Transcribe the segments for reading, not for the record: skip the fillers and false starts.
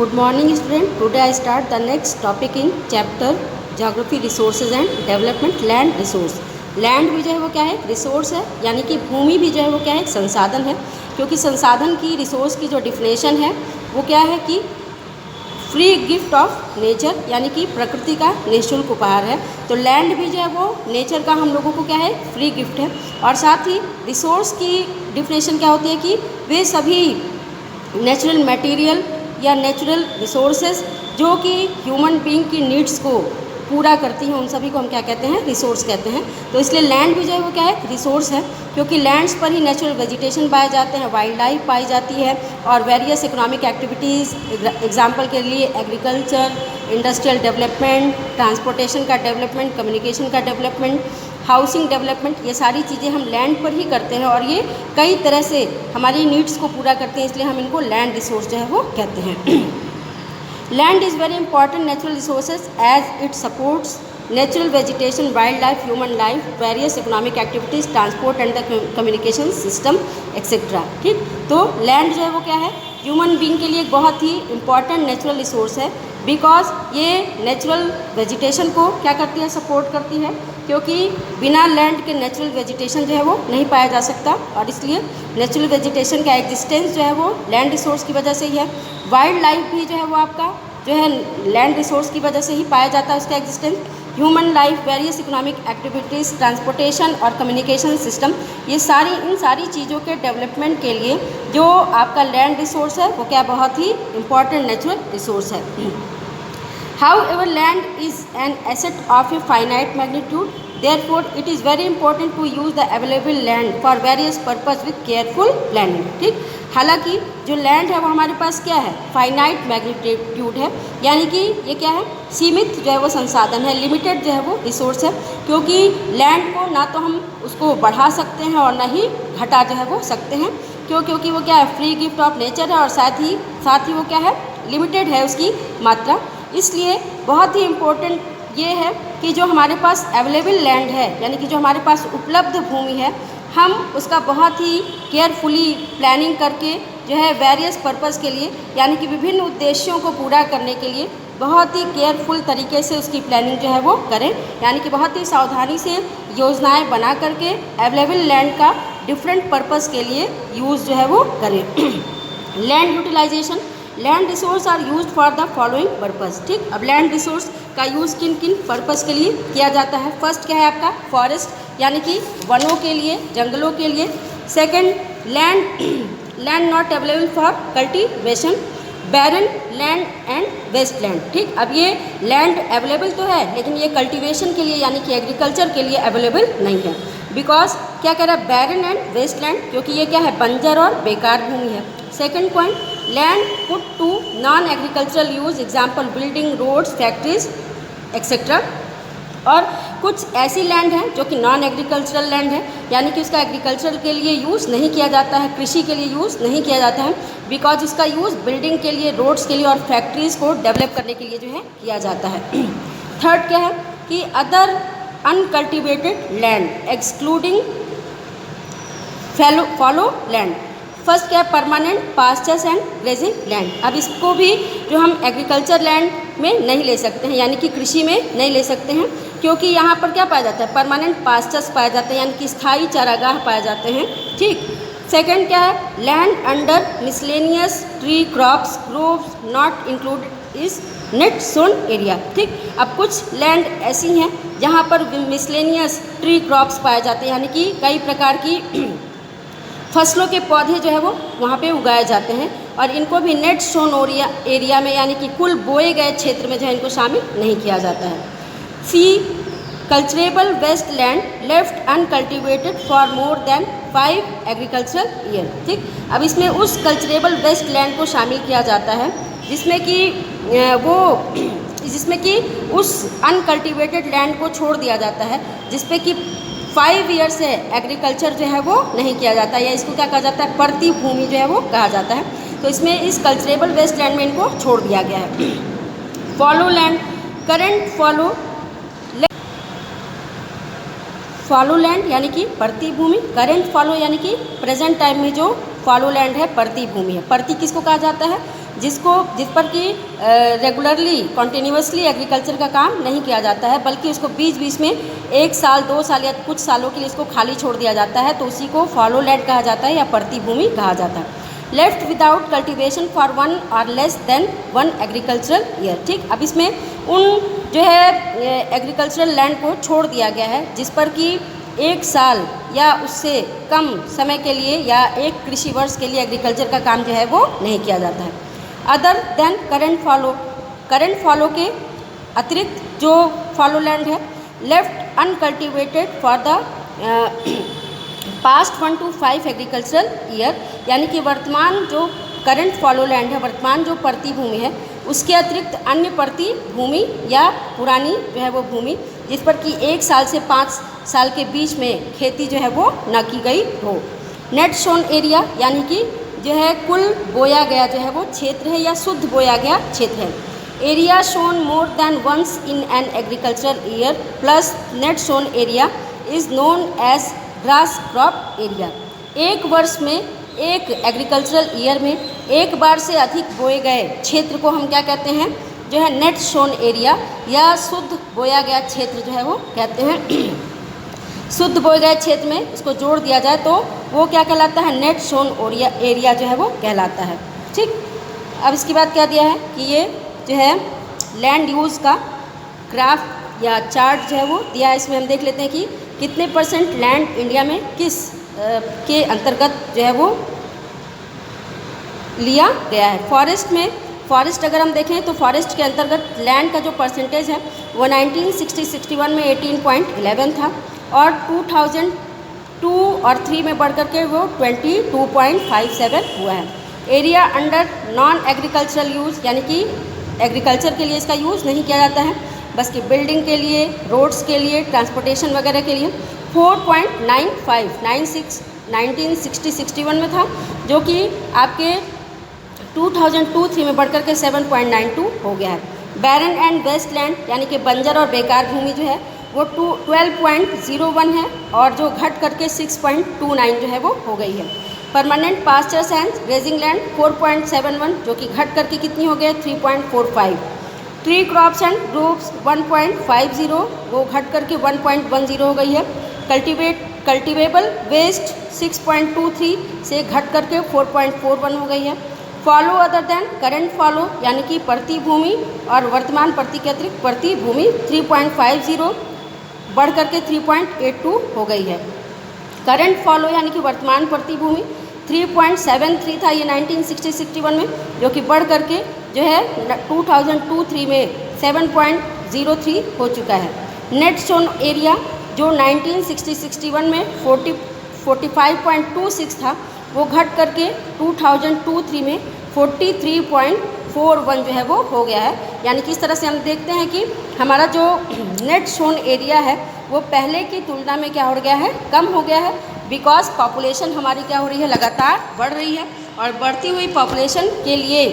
Good morning student. Today I start the next topic in chapter Geography Resources and Development. Land Resource. Land भी जो है वो क्या है, रिसोर्स है, यानी कि भूमि भी जो है वो क्या है, संसाधन है। क्योंकि संसाधन की, रिसोर्स की जो डिफिनेशन है वो क्या है कि फ्री गिफ्ट ऑफ नेचर, यानी कि प्रकृति का निःशुल्क उपहार है। तो लैंड भी जो है वो नेचर का हम लोगों को क्या है, फ्री गिफ्ट है। और साथ ही रिसोर्स की डिफिनेशन क्या होती है कि वे सभी नेचुरल मटेरियल या नेचुरल रिसोर्सेज जो कि ह्यूमन बीइंग की नीड्स को पूरा करती हैं, उन सभी को हम क्या कहते हैं, रिसोर्स कहते हैं। तो इसलिए लैंड भी जो है वो क्या है, रिसोर्स है, क्योंकि लैंड्स पर ही नेचुरल वेजिटेशन पाए जाते हैं, वाइल्ड लाइफ पाई जाती है और वेरियस इकोनॉमिक एक्टिविटीज़, एग्जांपल के लिए एग्रीकल्चर, इंडस्ट्रियल डेवलपमेंट, ट्रांसपोर्टेशन का डेवलपमेंट, कम्युनिकेशन का डेवलपमेंट, हाउसिंग डेवलपमेंट, ये सारी चीज़ें हम लैंड पर ही करते हैं और ये कई तरह से हमारी नीड्स को पूरा करते हैं, इसलिए हम इनको लैंड रिसोर्स जो है वो कहते हैं। Land is very important natural resources as it supports natural vegetation, wildlife, human life, various economic activities, transport and the communication system etc. ठीक, तो लैंड जो है वो क्या है, ह्यूमन बीइंग के लिए एक बहुत ही इम्पॉर्टेंट नेचुरल रिसोर्स है, बिकॉज ये नेचुरल वेजिटेशन को क्या करती है, सपोर्ट करती है, क्योंकि बिना लैंड के नेचुरल वेजिटेशन जो है वो नहीं पाया जा सकता और इसलिए नेचुरल वेजिटेशन का एग्जिस्टेंस जो है वो लैंड रिसोर्स की वजह से ही है। वाइल्ड लाइफ भी जो है वो आपका जो है लैंड रिसोर्स की वजह से ही पाया जाता है, उसका existence. Human life, various economic activities, transportation और कम्युनिकेशन सिस्टम, ये इन सारी चीज़ों के डेवलपमेंट के लिए जो आपका लैंड रिसोर्स है वो क्या बहुत ही इम्पॉर्टेंट नेचुरल रिसोर्स है। However, land is an asset of a finite magnitude. Therefore, it is very important to use the available land for various purpose with careful planning. ठीक, हालांकि जो लैंड है वो हमारे पास क्या है, फाइनाइट मैग्नीट्यूड है, यानी कि ये क्या है, सीमित जो है वो संसाधन है, लिमिटेड जो है वो रिसोर्स है, क्योंकि लैंड को ना तो हम उसको बढ़ा सकते हैं और ना ही घटा जो है वो सकते हैं, क्योंकि वो क्या है, फ्री गिफ्ट ऑफ नेचर है और साथ ही वो क्या है, लिमिटेड है उसकी मात्रा। इसलिए बहुत ही इम्पोर्टेंट ये है कि जो हमारे पास अवेलेबल लैंड है, यानी कि जो हमारे पास उपलब्ध भूमि है, हम उसका बहुत ही केयरफुली प्लानिंग करके जो है वेरियस पर्पस के लिए, यानी कि विभिन्न उद्देश्यों को पूरा करने के लिए बहुत ही केयरफुल तरीके से उसकी प्लानिंग जो है वो करें, यानी कि बहुत ही सावधानी से योजनाएं बना करके अवेलेबल लैंड का डिफरेंट पर्पस के लिए यूज़ जो है वो करें। Land utilisation, land resource are use for the following purpose. ठीक, अब लैंड रिसोर्स का यूज़ किन किन पर्पस के लिए किया जाता है। फर्स्ट क्या है आपका, फॉरेस्ट, यानी कि वनों के लिए, जंगलों के लिए। Second, land not available for cultivation, barren land and waste land. ठीक, अब ये लैंड अवेलेबल तो है लेकिन ये कल्टीवेशन के लिए यानी कि एग्रीकल्चर के लिए अवेलेबल नहीं है, बिकॉज क्या कह रहा है, बैरन एंड वेस्ट लैंड, क्योंकि ये क्या है, बंजर और बेकार भूमि है। Second point, land put to non agricultural use, example building, roads, factories etcetera. और कुछ ऐसी लैंड है जो कि नॉन एग्रीकल्चरल लैंड है, यानी कि उसका एग्रीकल्चर के लिए यूज़ नहीं किया जाता है, कृषि के लिए यूज़ नहीं किया जाता है, बिकॉज उसका यूज़ बिल्डिंग के लिए, रोड्स के लिए और फैक्ट्रीज़ को डेवलप करने के लिए जो है किया जाता है। थर्ड क्या है कि other uncultivated land excluding follow land. First क्या है, permanent pastures and grazing land. अब इसको भी जो हम एग्रीकल्चर लैंड में नहीं ले सकते हैं, यानी कि कृषि में नहीं ले सकते हैं, क्योंकि यहाँ पर क्या पाया जाता है, परमानेंट पास्चर्स पाए जाते हैं, यानी कि स्थायी चारागाह पाए जाते हैं। ठीक, सेकंड क्या है, land under miscellaneous tree crops groves not included is net sown area. ठीक, अब कुछ लैंड ऐसी हैं जहाँ पर मिसलेनियस ट्री क्रॉप्स पाए जाते हैं, यानी कि कई प्रकार की फसलों के पौधे जो है वो वहाँ पे उगाए जाते हैं और इनको भी नेट सोन एरिया में, यानी कि कुल बोए गए क्षेत्र में जो है इनको शामिल नहीं किया जाता है। C, culturable waste land left uncultivated for more than 5 agricultural year. ठीक, अब इसमें उस कल्चरेबल वेस्ट लैंड को शामिल किया जाता है जिसमें कि उस अनकल्टिवेटेड लैंड को छोड़ दिया जाता है जिसपे कि 5 ईयर से एग्रीकल्चर जो है वो नहीं किया जाता, या इसको क्या कहा जाता है, परती भूमि जो है वो कहा जाता है। तो इसमें इस कल्चरेबल वेस्ट लैंड में इनको छोड़ दिया गया है। Follow land, current follow land यानी कि परती भूमि, करेंट फॉलो यानी कि प्रेजेंट टाइम में जो फॉलो लैंड है, परती भूमि है। परती किसको कहा जाता है? जिस पर कि रेगुलरली कॉन्टिन्यूसली एग्रीकल्चर का काम नहीं किया जाता है, बल्कि उसको बीच बीच में 1 साल 2 साल या कुछ सालों के लिए इसको खाली छोड़ दिया जाता है, तो उसी को फॉलो लैंड कहा जाता है या परती भूमि कहा जाता है। लेफ्ट विदाउट कल्टिवेशन फॉर 1 और लेस देन 1 एग्रीकल्चरल ईयर। ठीक, अब इसमें उन जो है एग्रीकल्चरल लैंड को छोड़ दिया गया है जिस पर कि 1 साल या उससे कम समय के लिए या 1 कृषि वर्ष के लिए एग्रीकल्चर का काम जो है वो नहीं किया जाता है। अदर देन करंट फॉलो के अतिरिक्त जो फॉलो लैंड है left uncultivated for the past 1 to 5 agricultural year, यानी कि वर्तमान जो करंट फॉलो लैंड है, वर्तमान जो परती भूमि है, उसके अतिरिक्त अन्य परती भूमि या पुरानी जो है वो भूमि जिस पर कि 1 साल से 5 साल के बीच में खेती जो है वो न की गई हो। नेट सोन एरिया यानी कि जो है कुल बोया गया जो है वो क्षेत्र है या शुद्ध बोया गया क्षेत्र है। Area sown more than once in an agricultural year plus net sown area is known as gross crop area. एक वर्ष में, एक एग्रीकल्चरल ईयर में एक बार से अधिक बोए गए क्षेत्र को हम क्या कहते हैं? जो है नेट सोन एरिया या शुद्ध बोया गया क्षेत्र जो है वो कहते हैं। शुद्ध बोए गए क्षेत्र में इसको जोड़ दिया जाए तो वो क्या कहलाता है? नेट सोन एरिया जो है वो कहलाता है। ठीक, अब इसके बाद क्या दिया है कि ये जो है लैंड यूज़ का ग्राफ या चार्ट जो है वो दिया है। इसमें हम देख लेते हैं कि कितने % लैंड इंडिया में किस के अंतर्गत जो है वो लिया गया है। फॉरेस्ट अगर हम देखें तो फॉरेस्ट के अंतर्गत लैंड का जो परसेंटेज है वो 1960-61 में 18.11 था और 2002 और 3 में बढ़ करके वो 22.57 हुआ है। Area under non agricultural use, यानी कि एग्रीकल्चर के लिए इसका यूज़ नहीं किया जाता है, बस कि बिल्डिंग के लिए, रोड्स के लिए, ट्रांसपोर्टेशन वगैरह के लिए 4.96 1960-61 में था, जो कि आपके 2002-3 में बढ़कर के 7.92 हो गया है। बैरन एंड वेस्ट लैंड यानी कि बंजर और बेकार भूमि जो है वो 12.01 है और जो घट करके 6.29 जो है वो हो गई है। Permanent pastures and grazing land 4.71 जो कि घट करके कितनी हो गई? 3.45। ट्री क्रॉप्स एंड ग्रुप्स 1.50 वो घट करके 1.10 हो गई है। कल्टिवेबल वेस्ट 6.23 से घट करके 4.41 हो गई है। Follow other than current follow यानी कि परती भूमि और वर्तमान परती के अतिरिक्त परती भूमि 3.50 बढ़ करके 3.82 हो गई है। करंट फॉलो यानी कि वर्तमान परती भूमि 3.73 था ये 1960-61 में, जो कि बढ़ करके जो है 2002-3 में 7.03 हो चुका है। नेट सोन एरिया जो 1960-61 में 45.26 था वो घट करके 2002-3 में 43.41 जो है वो हो गया है। यानी कि इस तरह से हम देखते हैं कि हमारा जो नेट सोन एरिया है वो पहले की तुलना में क्या हो गया है? कम हो गया है, बिकॉज पॉपुलेशन हमारी क्या हो रही है? लगातार बढ़ रही है और बढ़ती हुई पॉपुलेशन के लिए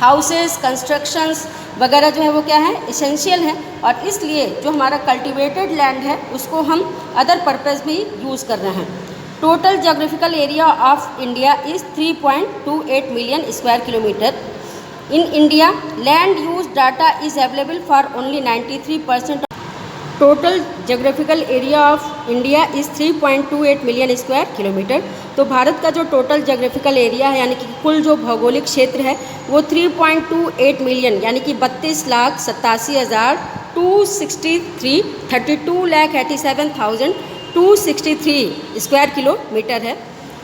हाउसेस, कंस्ट्रक्शंस वगैरह जो है वो क्या है? इसेंशियल है और इसलिए जो हमारा कल्टिवेटेड लैंड है उसको हम अदर पर्पज़ भी यूज़ कर रहे हैं। Total geographical area of India is 3.28 million square kilometre. In India land use data is available for only 93%। Total geographical area of India is 3.28 million square kilometre. तो भारत का जो टोटल जोग्राफिकल एरिया है यानी कि कुल जो भौगोलिक क्षेत्र है वो 3.28 मिलियन यानी कि 32,87,263 32,87,263 स्क्वायर किलोमीटर है।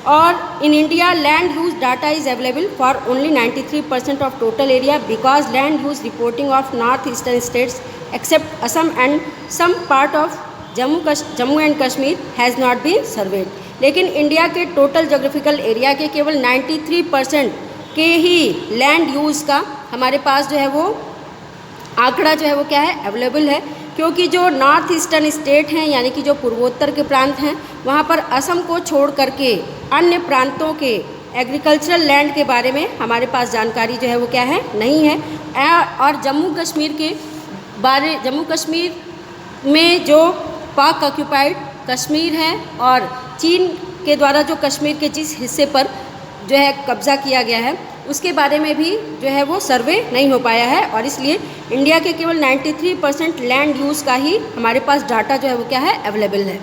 और in India land use data is available for only 93% of total area because land use reporting of north eastern states except Assam and some part of Jammu and Kashmir has not been surveyed. लेकिन India के total geographical area के केवल 93% के ही land use का हमारे पास जो है वो आंकड़ा जो है वो क्या है? अवेलेबल है, क्योंकि जो नॉर्थ ईस्टर्न स्टेट हैं यानी कि जो पूर्वोत्तर के प्रांत हैं वहाँ पर असम को छोड़ करके अन्य प्रांतों के एग्रीकल्चरल लैंड के बारे में हमारे पास जानकारी जो है वो क्या है? नहीं है। और जम्मू कश्मीर में जो पाक ऑक्यूपाइड कश्मीर है और चीन के द्वारा जो कश्मीर के जिस हिस्से पर जो है कब्जा किया गया है, उसके बारे में भी जो है वो सर्वे नहीं हो पाया है, और इसलिए इंडिया के केवल 93% लैंड यूज़ का ही हमारे पास डाटा जो है वो क्या है अवेलेबल है।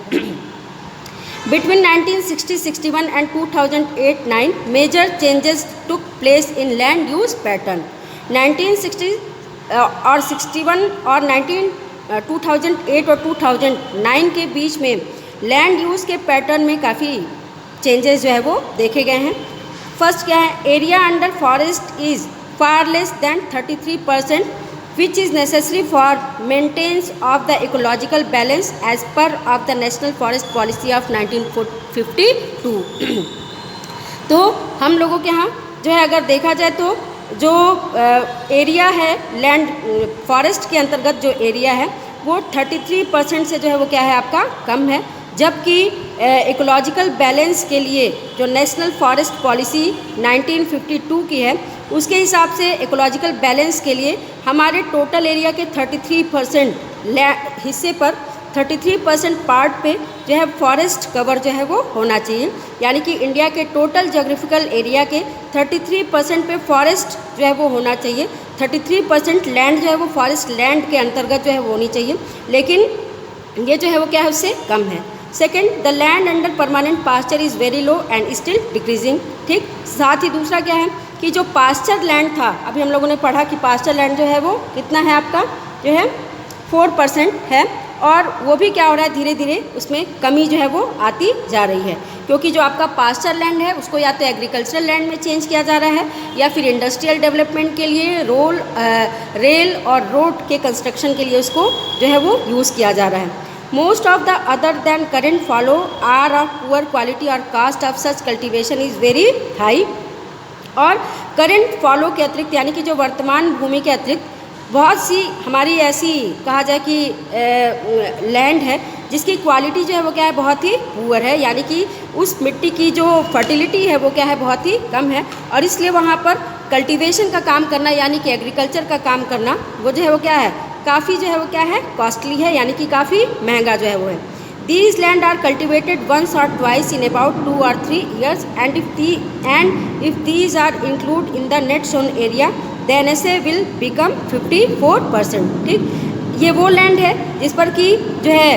Between 1960-61 and 2008-9, major changes took place in land use pattern. 1960 और 61 और 2008 और 2009 के बीच में लैंड यूज़ के पैटर्न में काफ़ी चेंजेस जो है वो देखे गए हैं। फर्स्ट क्या है, area under forest is far less than 33%, which is necessary for maintenance of the ecological balance as per of the National Forest Policy of 1952। तो हम लोगों के यहाँ जो है अगर देखा जाए तो जो एरिया है लैंड फॉरेस्ट के अंतर्गत जो एरिया है वो 33% से जो है वो क्या है आपका कम है, जबकि इकोलॉजिकल बैलेंस के लिए जो नेशनल फॉरेस्ट पॉलिसी 1952 की है उसके हिसाब से इकोलॉजिकल बैलेंस के लिए हमारे टोटल एरिया के 33% हिस्से पर 33% पार्ट पे जो है फॉरेस्ट कवर जो है वो होना चाहिए, यानी कि इंडिया के टोटल जोग्राफिकल एरिया के 33% पे फॉरेस्ट जो है वो होना चाहिए। 33% लैंड जो है वो फॉरेस्ट लैंड के अंतर्गत जो है वो होनी चाहिए, लेकिन ये जो है वो क्या है उससे कम है। Second, the land under permanent pasture is very low and still decreasing. ठीक, साथ ही दूसरा क्या है कि जो पास्चर लैंड था, अभी हम लोगों ने पढ़ा कि पास्चर लैंड जो है वो कितना है आपका जो है 4% है, और वो भी क्या हो रहा है धीरे धीरे उसमें कमी जो है वो आती जा रही है, क्योंकि जो आपका पास्चर लैंड है उसको या तो एग्रीकल्चरल लैंड में चेंज किया जा रहा है या फिर इंडस्ट्रियल डेवलपमेंट के लिए रेल और रोड के कंस्ट्रक्शन के लिए उसको जो है वो यूज़ किया जा रहा है। Most of the other than current fallow are of poor quality और cost of such cultivation is very high. और करेंट फॉलो के अतिरिक्त यानी कि जो वर्तमान भूमि के अतिरिक्त बहुत सी हमारी ऐसी कहा जाए कि लैंड है जिसकी क्वालिटी जो है वो क्या है बहुत ही पुअर है, यानी कि उस मिट्टी की जो फर्टिलिटी है वो क्या है बहुत ही कम है, और इसलिए वहाँ पर कल्टीवेशन का काम करना यानी कि एग्रीकल्चर का काम करना वो जो है वो क्या है काफ़ी जो है वो क्या है कॉस्टली है, यानी कि काफ़ी महंगा जो है वो है। These land are cultivated once or twice in about 2 or 3 years, and if these are included in the net sown area, the NSA will become 54%। ठीक, ये वो लैंड है जिस पर कि जो है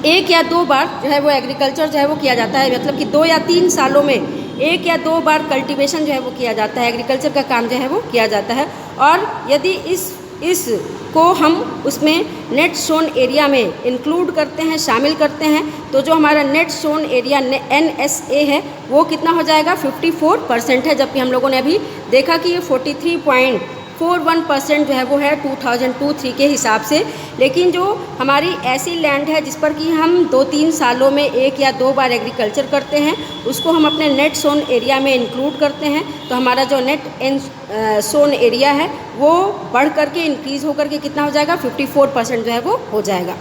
एक या दो बार जो है वो एग्रीकल्चर जो है वो किया जाता है, मतलब कि 2 या 3 सालों में 1 या 2 बार कल्टीवेशन जो है वो किया जाता है, एग्रीकल्चर का काम जो है वो किया जाता है। और यदि इसको हम उसमें नेट सोन एरिया में इंक्लूड करते हैं, शामिल करते हैं, तो जो हमारा नेट सोन एरिया NSA है वो कितना हो जाएगा 54% है, जबकि हम लोगों ने अभी देखा कि ये 43.41% जो है वो है 2002-03 के हिसाब से। लेकिन जो हमारी ऐसी लैंड है जिस पर कि हम 2-3 सालों में 1 या 2 बार एग्रीकल्चर करते हैं उसको हम अपने नेट सोन एरिया में इंक्लूड करते हैं, तो हमारा जो नेट सोन एरिया है वो बढ़ करके इंक्रीज़ होकर के कितना हो जाएगा 54% जो है वो हो जाएगा।